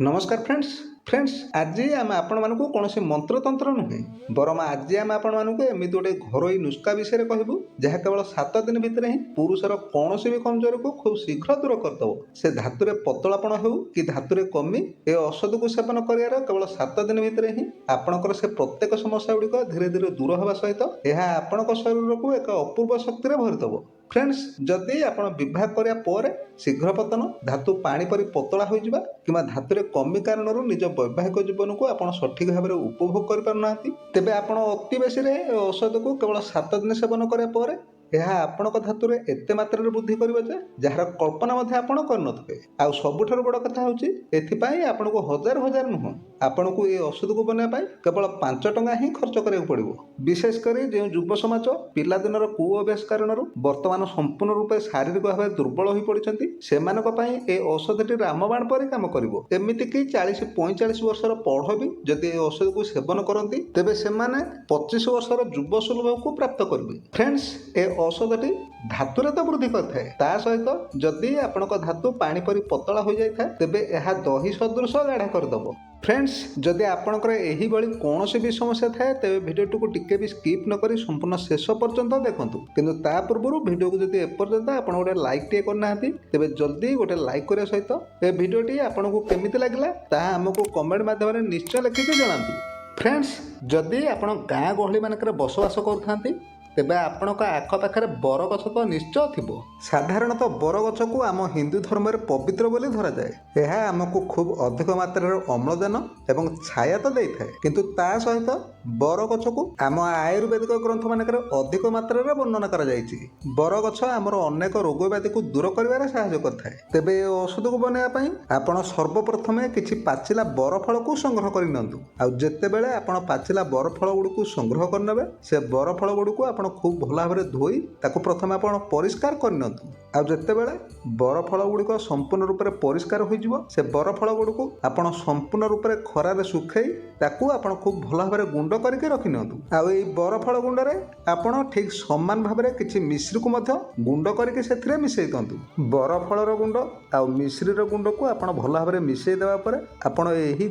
नमस्कार फ्रेंड्स आज आम आपण मानक कौन मंत्रतंत्र नुहे बरम आज आम आपण मानक एमती गोटे घरोई नुस्खा विषय कहबू जहाँ केवल 7 दिन भितर ही पुरुषर कौन भी कमजोरी को खूब शीघ्र दूर करदेव से धातुरे पतलापण हो कि धातुरे कमी ए औषध को सेवन कर केवल 7 दिन भितर ही आपणकर से प्रत्येक समस्या गुड़िक धीरे धीरे दूर होगा सहित यह आपण शरीर को एक अपूर्व शक्ति भरिदेव। फ्रेंड्स जदि आप विवाह करा पर शीघ्र पतन धातु पानी परी पतला हो कि धातुरे कमी कारण निज वैवाहिक जीवन को आप सठिक भाव में उपभोग कर तेबे आप अति बेसी औषध को केवल 7 दिन सेवन करापर यह आपण धातुरे एते मात्रा वृद्धि करे जार कल्पना आपण करनथिबे। आउ सबुठार बड़ कथा होची एथिपाई आपनको हजार हजार नुह आपनको ये औषध को बनवा केवल 5 टंका ही खर्च करिया पड़िबो। विशेषकर जो युव समाज पिला दिनर कुअभ्यास कारण वर्तमान संपूर्ण रूपे शारीरिक भाव दुर्बल हो पड़ती से औषधटी रामबाण पर काम करिवो। एमिति कि 40-45 वर्षर पौढ़ भी जदि औषध को सेवन करती तेबे से 25 वर्षर युव सुलभ को प्राप्त करेंगे। फ्रेंड्स ए औषधटी धातुरे तो वृद्धि करता है सहित जदि आपण धातु पानी परी पतला हो जाए तेबे यह दही सदृश गाढ़ा करदेव। फ्रेंड्स जदि आपणकर यही भली कौन भी समस्या थाए तेरे भिडियो को टिके भी स्किप न करी संपूर्ण शेष पर्यंत देखंतु किंतु ता पूर्व भिडियो को जदि एपर्यंत आपण गोटे लाइक टे करना तेबे जल्दी गोटे लाइक करने सहित ए भिडियोटी आपको केमिति लागला ताहा हमको कमेंट माध्यम निश्चय लिखिक जणांतु। फ्रेंड्स जदि आपण गाँ गहली मानकर बसवास करथांती तेबे आपणक आखपाखे बरगछ तो निश्चय थिबो। साधारणतः बरगछ को आम हिंदू धर्म में पवित्र बोली धरा जाए। यह आमको खूब अधिक मात्रा अम्लजान एवं छाया तो दे था किंतु ता सहित बरगछ को आम आयुर्वेदिक ग्रंथ मानकर अधिक मात्रा वर्णना करा जायछि। बरगछ आमर अनेक रोग व्याधि को दूर करिवारे सहायता करथाय। तेबे औषध को बनाया पई आपण सर्वप्रथमे किछि पाचिला बरफल को संग्रह करि नंतु। आ जेतेबेले आपण पाचिला बरफल गुडी को संग्रह करनबे से बरफल गुडी को खूब भल भाव में धोई ताकू प्रथम आप परिष्कार करनी आ जितेबाला बरफल गुड़िक संपूर्ण रूप से परिष्कार हो से बरफल गुड़ को आप संपूर्ण रूप से खरार सुखाई ताकू आप खूब भल भाव में गुंड करके रखि आई बरफल गुंडे आप ठीक समान भाव में किसी मिश्री को गुंड करके मिसई दिंतु। बरफल गुंड आ मिश्री गुंड को आप भल भाव में मिसई देवापर आप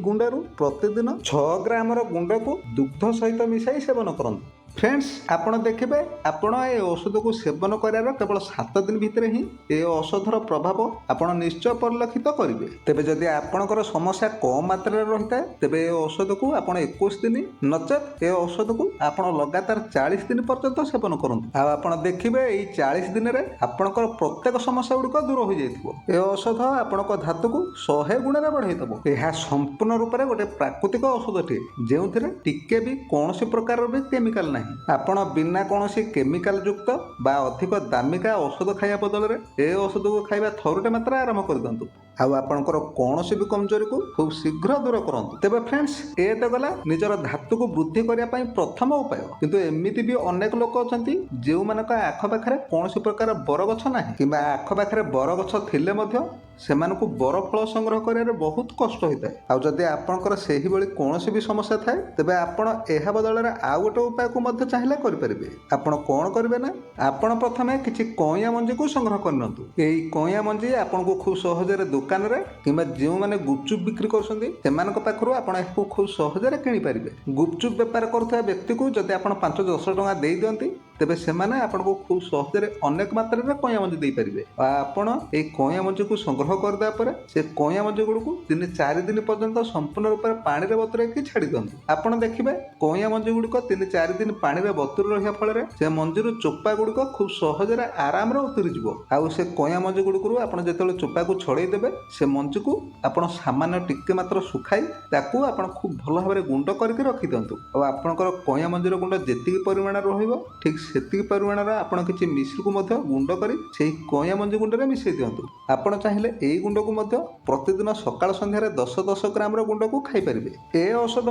गुंडू प्रतिदिन 6 ग्राम गुंड को दुग्ध सहित मिसाई सेवन करूँ। फ्रेंड्स आपड़ देखिए आपण ए औषध को सेवन करार केवल 7 दिन भितर ही ए औषधर प्रभाव आपण निश्चय परिलक्षित करेंगे। तेबे जदि आपणकर समस्या कम मात्रा रही है तेबे ए औषध को आप 21 दिन नचेत ए औषध को आप लगातार 40 दिन पर्यंत सेवन करूँ। आप देखिए ये 40 दिन में आपणकर प्रत्येक समस्या गुड़िक दूर हो जाए। औषध आपण धातु को 100 गुण बढ़ाईदेव। यह संपूर्ण रूप से गोटे प्राकृतिक औषधटे जो टिके भी कौन प्रकार भी केमिकाल ना आपण बिना कौन केमिकाल युक्त बा अधिक दामिका औषध खाया बदल में ए औषध को खाଇବା थरुटे मात्र आरंभ कर दिंतु। आपणकर कौन भी कमजोरी को खूब शीघ्र दूर करंतु। तेबे फ्रेंड्स ए तो गला निजर धातु को वृद्धि करने प्रथम उपाय किंतु एमती भी अनेक लोक अछंती जो मानक आखपाखे कौन प्रकार बरगछ ना कि आखपाखे बरगछ थिले मध्य सेमानकु बरफल संग्रह करियारे बहुत कष्ट होता है। आउ जदि आपणकर सेही भली कौन भी समस्या थाए तेबे आपण एहा बदल में आउ गोटे उपाय को मध्य चाहिए करेंगे। आपण कौन करेंगे ना आपण प्रथमे किछि कइया मंजी को संग्रह करनंतु। एई कइया मंजी आपण को खूब सहजरे दुकान रे किबा जो माने गुपचुप बिक्री करछंती सेमानक पाखरु आपण एहू खूब सहजरे किनि पारिबे। गुपचुप व्यापार करथवा व्यक्ति को जदि आपण 5-10 टଙ୍କା देई दियंती तेबे सेमाने आपण को खूब सहजरे अनेक मात्रा रे कइया मंजी देई पारिबे। आपण ए कइया मंजी को संग्रह कर देबा परे से कइया मंजी गुड को 3-4 दिन पर्यंत संपूर्ण रूप से पानी रे बतुरे की छाड़ी दियंतु। आपण देखिबे कइया मंजी गुड को 3-4 दिन पानी रे बतुर रहिया फल से मंजीर चोपा गुड़िक खूब सहजरे आराम उतरी जीवो। आउ से कइया मंजी गुड़िक आप जो चोपा को छड़े देबे से मंजी को आप सामान्य टिके मात्र सुखाई ताकू आप खूब भल भाव में गुंड करके रखि दिंतु। और आपणकर कइया मंजीर गुंड जेतिकी परिमाण रहिबो ठीक सेतिकी परिमाण आप किसी मिश्री को गुंड कर कइया मंजी गुंडे मिसई दिंतु। आपण चाहिए यही गुंड को प्रतिदिन सकाल संध्यार 10-10 ग्राम गुंड को खाई पारिबे। ए औषध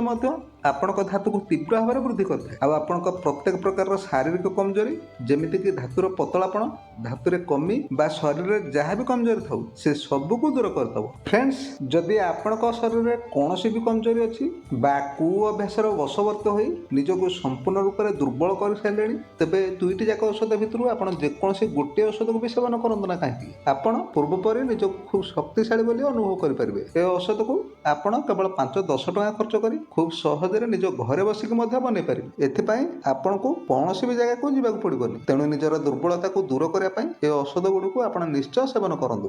आपण धातु को तीव्र भाव में वृद्धि करता है। आपण प्रत्येक प्रकार शारीरिक कमजोरी जमीती कि धातुर पतलापण धातुरे कमी बा शरीर में जहाँ भी कमजोरी थाउ से सबू को दूर करदब। फ्रेंड्स जदि आपण शरीर में कौन भी कमजोरी अच्छी बा कुअभ्यासर वशवर्त हो निजक संपूर्ण रूप से दुर्बल कर सारे ତେବେ ଦୁଇଟି ଯାକ ଔଷଧ ଭିତରୁ ଆପଣ ଯେକୌଣସି ଗୋଟିଏ ଔଷଧକୁ ବି ସେବନ କରନ୍ତୁ ନା କାହିଁକି, ଆପଣ ପୂର୍ବ ପରି ନିଜକୁ ଖୁବ୍ ଶକ୍ତିଶାଳୀ ବୋଲି ଅନୁଭବ କରିପାରିବେ। ଏ ଔଷଧକୁ ଆପଣ କେବଳ 5-10 ଟଙ୍କା ଖର୍ଚ୍ଚ କରି ଖୁବ୍ ସହଜରେ ନିଜ ଘରେ ବସିକି ମଧ୍ୟ ବନେଇ ପାରିବେ। ଏଥିପାଇଁ ଆପଣଙ୍କୁ କୌଣସି ବି ଜାଗାକୁ ଯିବାକୁ ପଡ଼ିବନି। ତେଣୁ ନିଜର ଦୁର୍ବଳତାକୁ ଦୂର କରିବା ପାଇଁ ଏ ଔଷଧ ଗୁଡ଼ିକୁ ଆପଣ ନିଶ୍ଚୟ ସେବନ କରନ୍ତୁ।